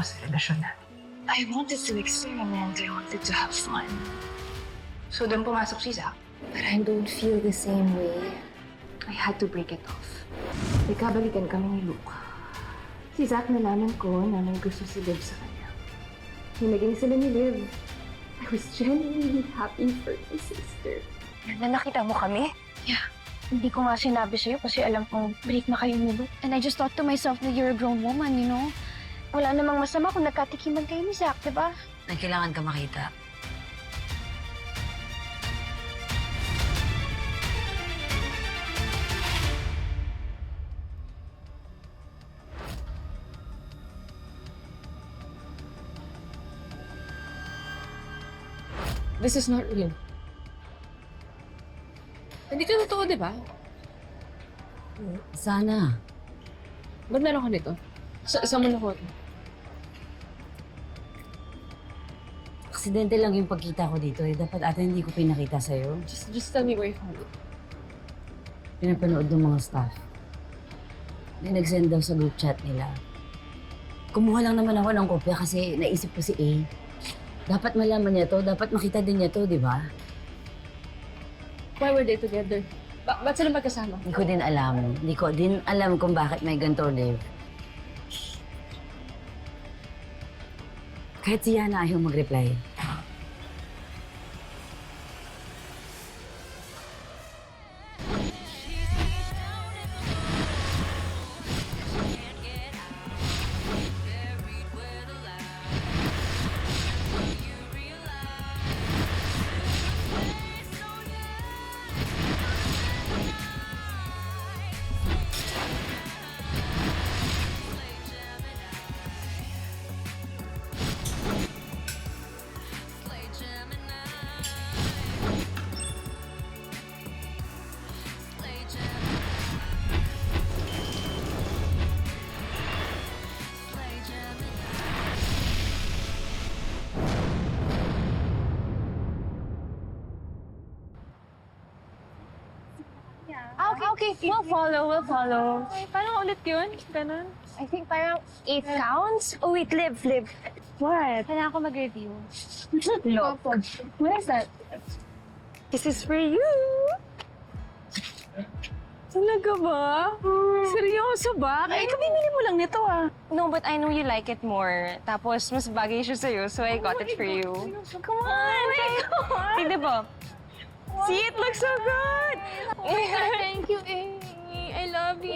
sa relasyon namin. I wanted to experiment. I wanted to have fun. So doon pumasok si Zach. But I don't feel the same way. I had to break it off. Nagkabalikan kami ni Luke. Si Zach nalaman ko na may gusto si Liv sa kanya. Nung naging sila ni Liv, I was genuinely happy for my sister. Na nakita mo kami? Yeah. Hindi ko nga sinabi sa'yo kasi alam kong break na kayo ni Luke. And I just thought to myself that you're a grown woman, you know? Wala namang masama kung nagkatikiman kayo ni Zach, di ba? Kailangan ka makita. This is not real. Hindi ka totoo, di ba? Sana. Ba't meron ka nito? Saan mo nakuha ito? Aksidente lang yung pagkita ko dito. Dapat ata hindi ko pinakita sa'yo. Just tell me where you found it. Pinapanood ng mga staff. May nag-send daw sa group chat nila. Kumuha lang naman ako ng kopya kasi naisip ko si A. Dapat malaman niya to. Dapat makita din niya to, di ba? Why were they together? Ba't sila magkasama? Hindi ko din alam. Hindi ko din alam kung bakit may ganito, Liv. Kahit si Yana ayaw mag-reply. Okay, we'll follow. Ay, paano ulit yun? Ganun? I think parang 8 counts? Oh wait, Liv. What? Kailangan ko mag-review. Look. What is that? This is for you! Talaga ba? Seryoso ba? Ay, kabibili mo lang nito ah. No, but I know you like it more. Tapos, mas bagay siya sa'yo, so I got it for you. Come on! Tignan mo. See, it looks so good! Thank you, Amy. I love you.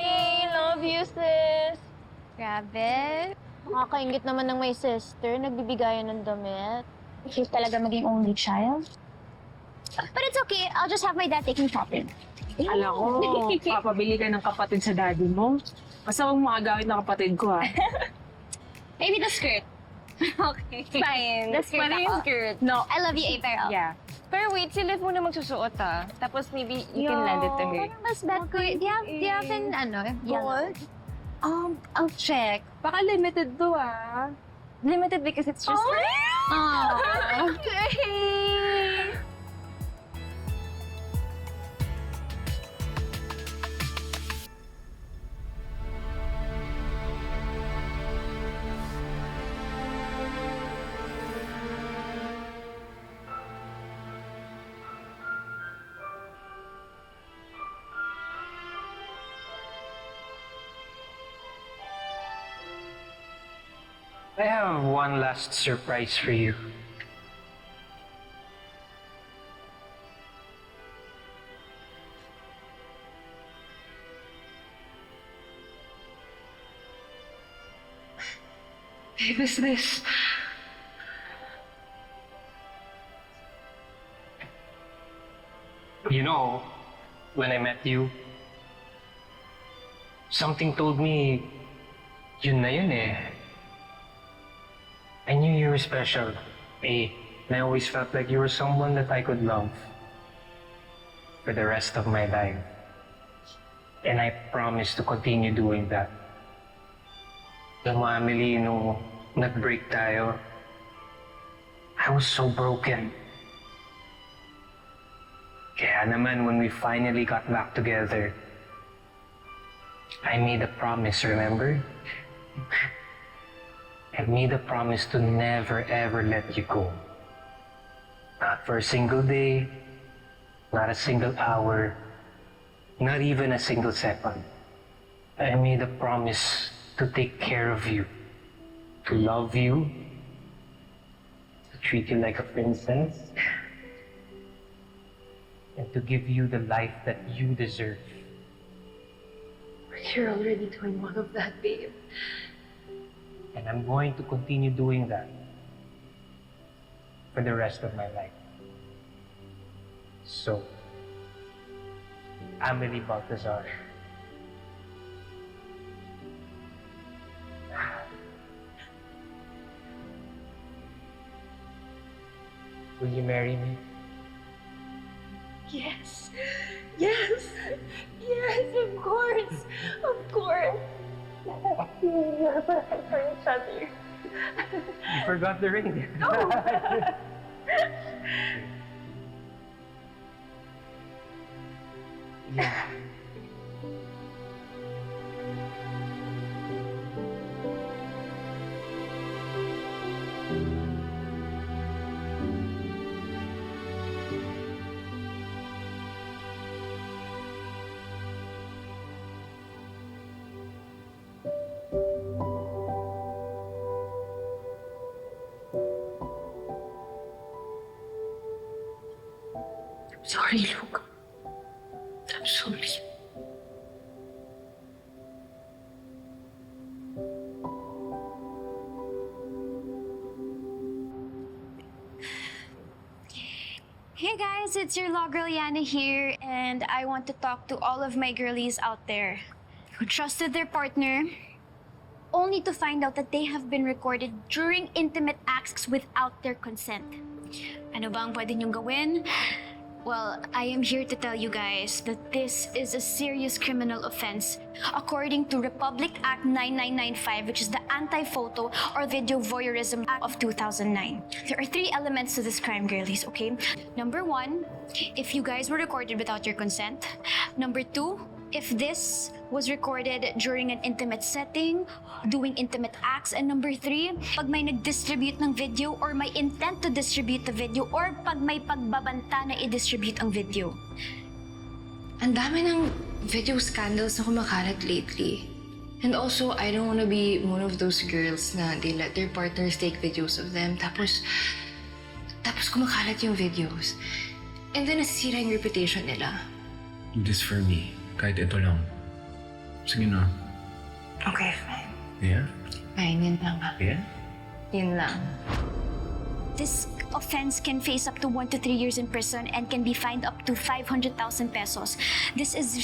Love you, sis! Grabe. Nakakaingit naman ng may sister. Nagbibigayan ng damit. She's talaga maging only child? But it's okay. I'll just have my dad take me shopping. Alam ko, papabili ka ng kapatid sa daddy mo. Basta huwag mo agawin ng kapatid ko ha. Maybe the skirt. Okay. Fine. The skirt Paano yung ako. skirt? No. I love you, April. Yeah. Pero wait, si Liv muna magsusuot ah. Tapos maybe you can lend it to her. Mas bad ko. Do you have an, yellow? I'll check. Baka limited to ah. Limited because it's just... Oh. I have one last surprise for you. Babe, is this? You know, when I met you, something told me, yun na yun eh. I knew you were special, A. And I always felt like you were someone that I could love for the rest of my life. And I promise to continue doing that. Alam mo, Amelie, nung nag-break tayo, I was so broken. Kaya naman, when we finally got back together, I made a promise, remember? I've made a promise to never ever let you go. Not for a single day, not a single hour, not even a single second. I made a promise to take care of you, to love you, to treat you like a princess, and to give you the life that you deserve. But you're already doing all of that, babe. And I'm going to continue doing that for the rest of my life. So, Amelie Baltazar. Will you marry me? Yes. Yes. Yes, of course. Of course. We're perfect for each other. You forgot the ring. Yeah. Sorry, Luke. I'm sorry. Hey guys, it's your law girl Yana here, and I want to talk to all of my girlies out there who trusted their partner only to find out that they have been recorded during intimate acts without their consent. Ano ba ang pwede niyong gawin? Well, I am here to tell you guys that this is a serious criminal offense according to Republic Act 9995, which is the Anti-Photo or Video Voyeurism Act of 2009. There are 3 elements to this crime, girlies, okay? Number 1, if you guys were recorded without your consent. Number 2, if this was recorded during an intimate setting, doing intimate acts. And number 3, pag may nag-distribute ng video or may intent to distribute the video or pag may pagbabanta na i-distribute ang video. Ang dami ng video scandals na kumakalat lately. And also, I don't wanna be one of those girls na they let their partners take videos of them tapos kumakalat yung videos. And then nasisira yung reputation nila. Do this for me. Kahit ito lang. Sige na. Okay, fine. Yeah? Fine, yun lang ha. Yeah? Yun lang. This offense can face up to 1 to 3 years in prison and can be fined up to 500,000 pesos. This is...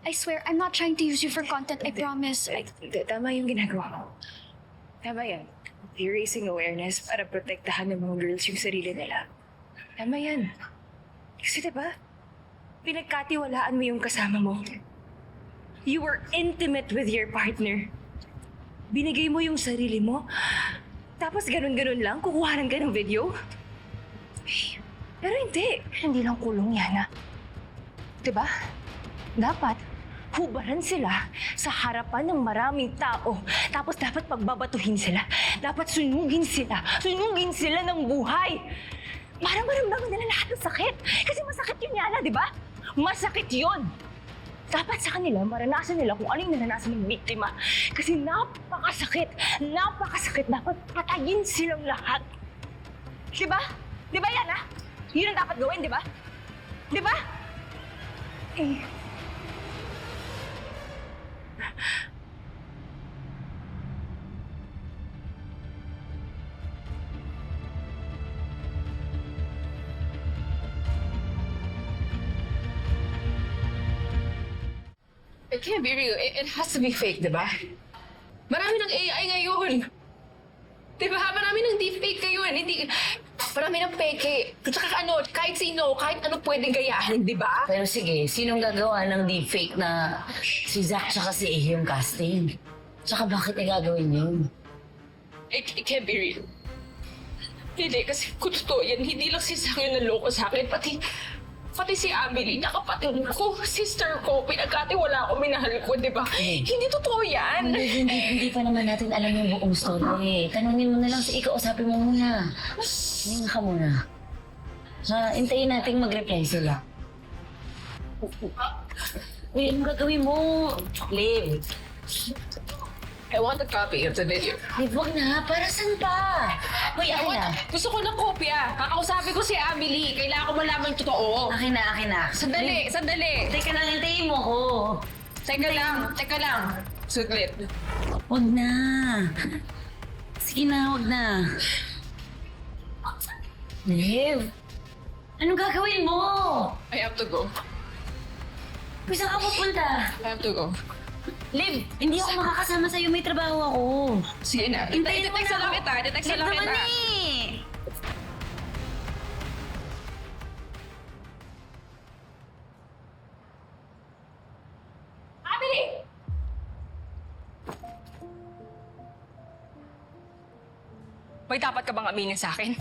I swear, I'm not trying to use you for content, I promise. Tama yung ginagawa mo. Tama yan. You're raising awareness para protektahan ng mga girls yung sarili nila. Tama yan. Kasi diba, pinagkatiwalaan mo yung kasama mo. You were intimate with your partner. Binigay mo yung sarili mo. Tapos ganun-ganun lang, kukuhanan ka ng video. Pero hindi. Hindi lang kulong yan, ha? Diba? Dapat, hubaran sila sa harapan ng maraming tao. Tapos dapat pagbabatuhin sila. Dapat sunugin sila. Sunugin sila ng buhay. Para maramdaman nila lahat ng sakit. Kasi masakit yun, Yana, di ba? Masakit yun. Dapat sa kanila, maranasan nila kung ano yung naranasan ng biktima. Kasi napakasakit. Napakasakit. Dapat patayin silang lahat. Di ba? Di ba, Yana? Yun ang dapat gawin, di ba? Di ba? It can't be real. It has to be fake, di ba? Marami ng AI ngayon. Di ba? Marami ng deepfake ngayon. Hindi... Marami ng peke. Tsaka ano, kahit sino, kahit ano pwedeng gayahin, di ba? Pero sige, sinong gagawa ng deepfake na si Zack tsaka si A yung casting? Tsaka bakit niya gagawin yun? It can't be real. Hindi, kasi kung totoo yan, hindi lang si Sang yung naloko sa akin, Pati si Amelie, na kapatid ko, sister ko, pinagkatiwala ko, minahal ko, di ba? Hindi totoo yan. Hindi pa naman natin alam yung buong story. Tanungin mo na lang si Ika, usapin mo muna. Hinga ka muna. Hintayin natin mag-reply sila. Uy, anong gagawin mo? Liv. I want a copy of the video. Liv, wag na. Para saan pa? Uy, akin na. Gusto ko ng kopya. Kakausapin ko si Amelie. Kailangan ko malaman yung totoo. Akin na, akin na. Sandali, sandali. Teka lang, hintayin mo ko. Teka lang. Suglit. Wag na. Sige na, wag na. Liv, anong gagawin mo? I have to go. Uy, saan ka pupunta? I have to go. Liv, hindi ako makakasama sa'yo. May trabaho ako. Sige na. Hintayin mo Detect na lang ako. kita. Detect Liv lang naman kita. eh. Amelie! May dapat ka bang aminin sa akin?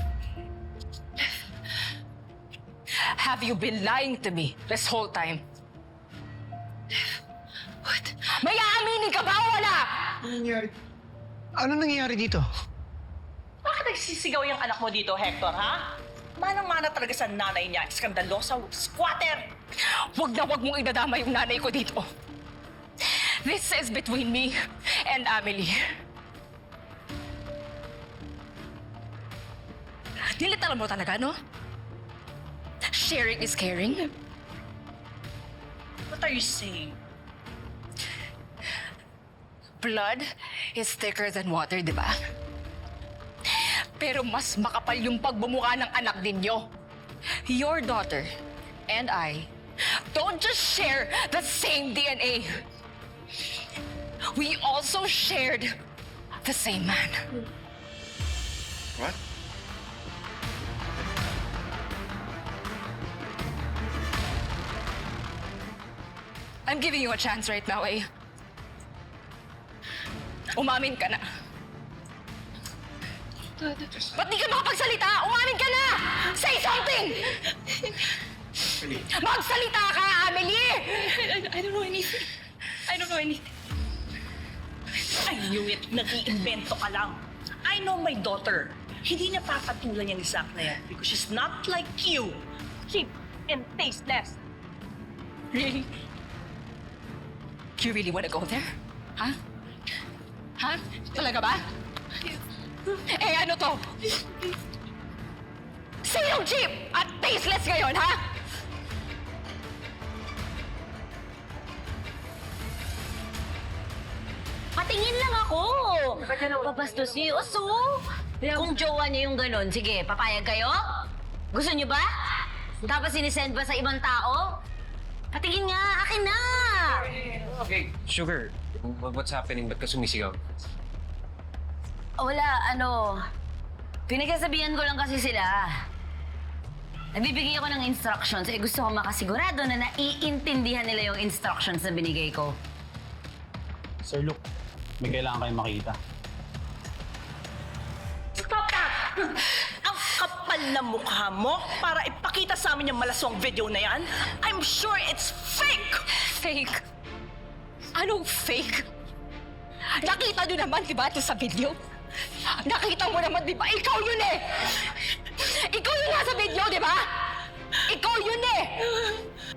Have you been lying to me this whole time? What? May aaminin ka ba o wala? Ano nangyayari dito? Bakit nagsisigaw yung anak mo dito, Hector, ha? Manang-mana talaga sa nanay niya, skandalosa, squatter! Huwag na huwag mong idadama yung nanay ko dito. This is between me and Amelie. Nilitalan mo talaga, no? Sharing is caring. What are you saying? Blood is thicker than water, di ba? Pero mas makapal yung pagbumuka ng anak ninyo. Your daughter and I don't just share the same DNA. We also shared the same man. What? I'm giving you a chance right now, eh. Umamin ka na. Ba't di ka makapagsalita? Umamin ka na! Say something! Magsalita ka, Amelie! I don't know anything. I don't know anything. I knew it. Nag-iimbento ka lang. I know my daughter. Hindi niya papatulan yan ni Zach na yan because she's not like you. Cheap and tasteless. Really? You really wanna go there? Ha? Ha? Talaga ba? Eh ano to? Sinong cheap at tasteless ngayon, ha? Patingin lang ako. Papastos niyo. So, kung jowa niya yung ganun, sige, papayag kayo? Gusto niyo ba? Tapos sinisend ba sa ibang tao? Patingin nga, akin na! Okay, Sugar, what's happening? Ba't ka sumisigaw? Wala, pinagsasabihan ko lang kasi sila. Nagbibigay ako ng instructions, gusto ko makasigurado na naiintindihan nila yung instructions na binigay ko. Sir Luke, may kailangan kayong makita. Stop that! Ang kapal na mukha mo para ipakita sa amin yung malaswang video na yan. I'm sure it's fake! Fake? Anong fake? Nakita nyo naman, di ba, ito sa video? Nakita mo naman, di ba? Ikaw yun eh! Ikaw yung nasa video, di ba? Ikaw yun eh!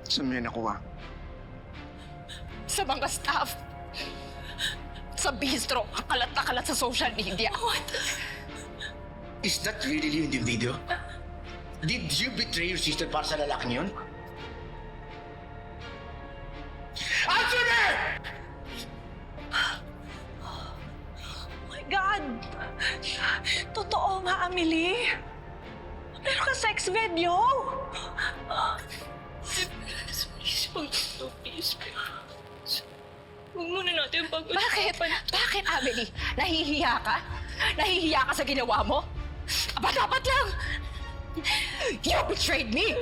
Saan mo yan nakuha? Sa mga staff. Sa bistro, kalat na kalat sa social media. What? Is that really you in the video? Did you betray your sister para sa lalaking yun? Answer me! Oh my God! Totoo nga, Amelie. Meron ka sex video. Huwag muna natin Bakit? Bakit, Amelie? Nahihiya ka? Nahihiya ka sa ginawa mo? Aba, dapat lang! You betrayed me!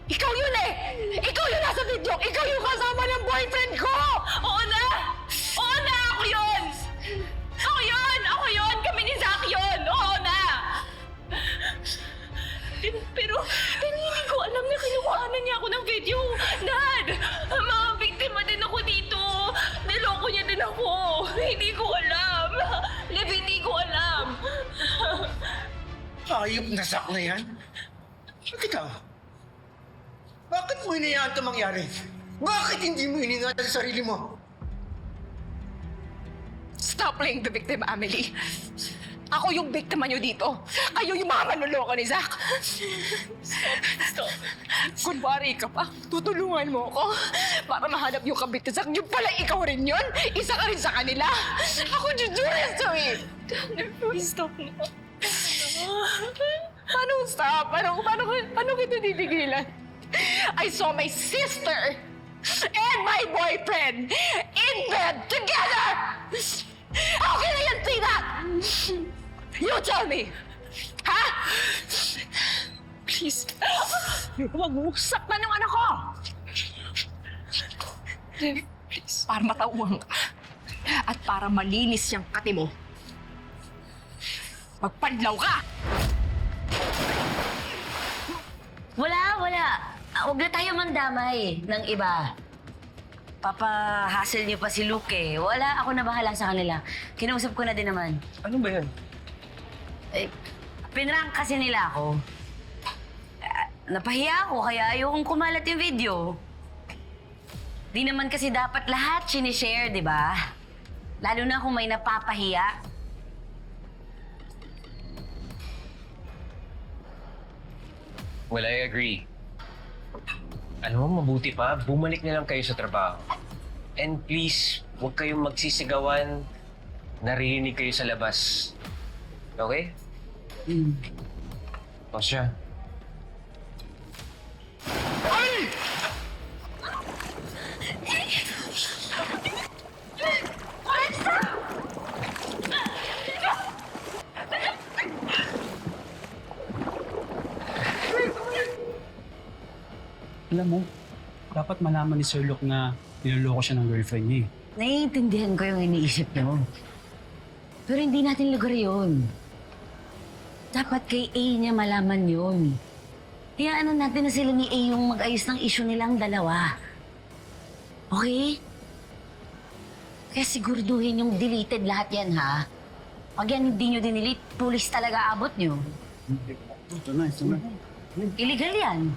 Ikaw yun eh! Ikaw yung nasa video! Ikaw yung kasama ng boyfriend ko! Oo na! Oo na! Ako yun! Ako yun! Ako yun! Kami ni Zach yun! Oo na! Pero hindi ko ko alam. Liv, hindi ko alam. Ayop na sak na yan. At ikaw, bakit mo hinayaan ito mangyari? Bakit hindi mo iningatan sa sarili mo? Stop playing the victim, Amelie. Ako yung biktima niyo dito. Kayo yung mga manloloko ni Zach. Stop. Kunwari ka pa, tutulungan mo ako para mahanap yung kabit ni Zach. Yung pala ikaw rin yun. Isa ka rin sa kanila. Ako you do this to me. Please stop na. Paano stop? Paano kita titigilan? I saw my sister and my boyfriend in bed together! How can I unsee that? You tell me! Ha? Please. Huwag mo saktan yung anak ko! Please. Para matauhan ka. At para malinis yung kati mo. Magpanlaw ka! Wala. Huwag na tayo mandamay ng iba. Papa-hassle niyo pa si Luke eh. Wala, ako na bahala sa kanila. Kinausap ko na din naman. Ano ba yan? Eh, pinrank kasi nila ako. Napahiya ako, kaya ayokong kumalat yung video. Di naman kasi dapat lahat sinishare, di ba? Lalo na kung may napapahiya. Well, I agree. Alam mo, mabuti pa, bumalik na lang kayo sa trabaho. And please, huwag kayong magsisigawan, narinig kayo sa labas. Okay? O siya. Alam mo, dapat malaman ni Sir Luke na niloloko siya ng girlfriend niya eh. Naiintindihan ko yung iniisip niyo. Pero hindi natin lugar yun. Dapat kay A niya malaman yun. Kaya ano natin na sila ni A yung mag-ayos ng issue nilang dalawa. Okay? Kaya siguraduhin yung deleted lahat yan, ha? Pag yan hindi nyo dinelete, pulis talaga abot nyo. Ito na. Illegal yan.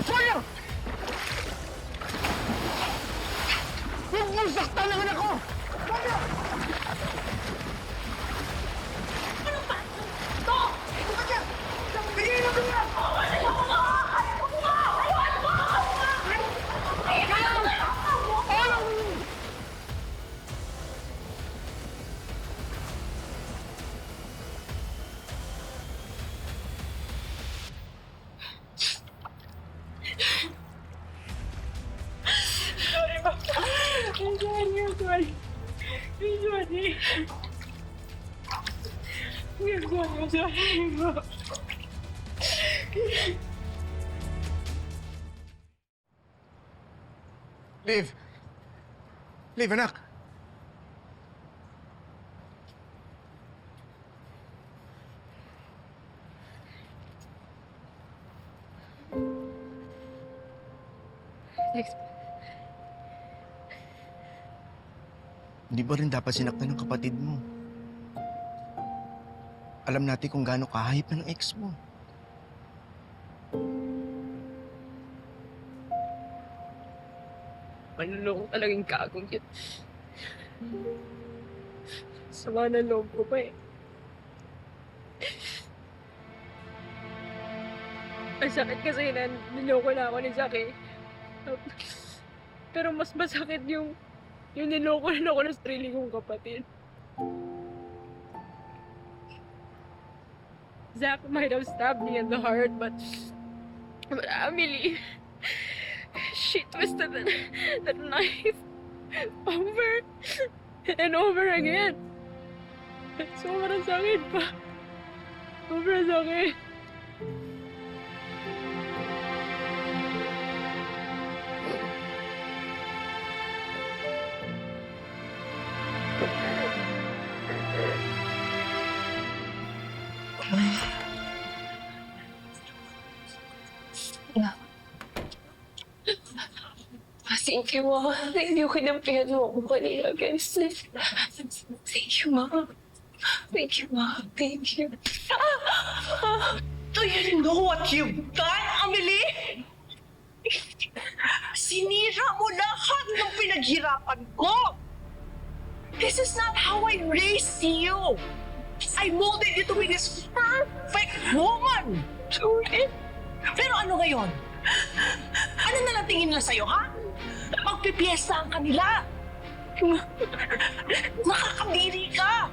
Fire! Huwag mo saktan ang anak ko! Liv! Liv, anak! Hindi ba rin dapat sinaktan ng kapatid mo? Alam natin kung gaano kahayop ng ex mo. Manloloko talagang kagong yun. Sama na loob ko pa eh. Ang sakit kasi na niloko na ako ni Zach eh. Pero mas masakit yung niloko na ako ng sarili kong kapatid. Zach might have stabbed me in the heart, but Amelie, she twisted that knife over and over again. Sobrang sakit pa. Sobrang sakit. Thank you, Ma. Thank you, kinampihan mo ako kanina, guys. Thank you, Ma. Thank you, Ma. Thank you. Do you know what you've done, Amelie? Sinira mo lahat ng pinaghirapan ko! This is not how I raised you! I molded you to be this perfect woman! Sorry. Pero ano ngayon? Ano na lang tingin nila sa'yo, ha? Magpipiesta ang kanila! Nakakabiri ka!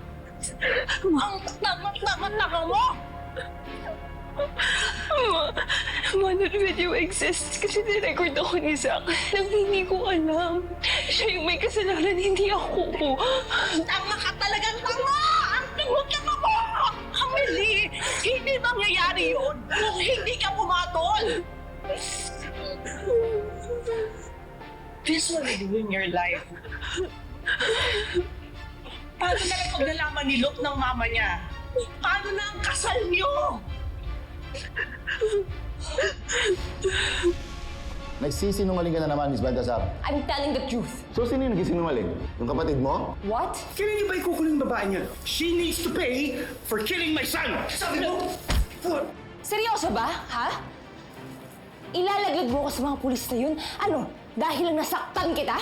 Ang tanga-tanga-tanga mo! Ma, that video exists kasi nirecord ako ni Zach nang hindi ko alam. Siya yung may kasalanan, hindi ako. Tanga ka talagang tanga! Ang tanga-tanga mo! Amelie, hindi mangyayari yun kung hindi ka pumatol! This will ruin your life. Paano na lang pag nalaman ni Luke ng mama niya? Paano na ang kasal niyo? Nagsisinungaling ka na naman, Miss Baltasar. I'm telling the truth. So, sino yung nagsisinungaling? Yung kapatid mo? What? Kailan niyo ba ikukulong yung babae niya? She needs to pay for killing my son! Sabi mo? Seryoso ba, ha? Ilalaglag mo ko sa mga pulis na yun? Ano, dahil lang nasaktan kita?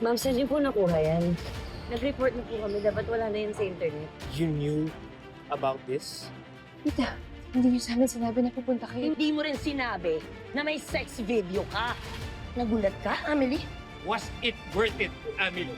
Ma'am, saan niyo po nakuha yan? Nag-report na po kami. Dapat wala na yan sa internet. You knew about this? Tita, hindi niyo sa amin sinabi na pupunta kayo. Hindi mo rin sinabi na may sex video ka. Nagulat ka, Amelie? Was it worth it, Amelie?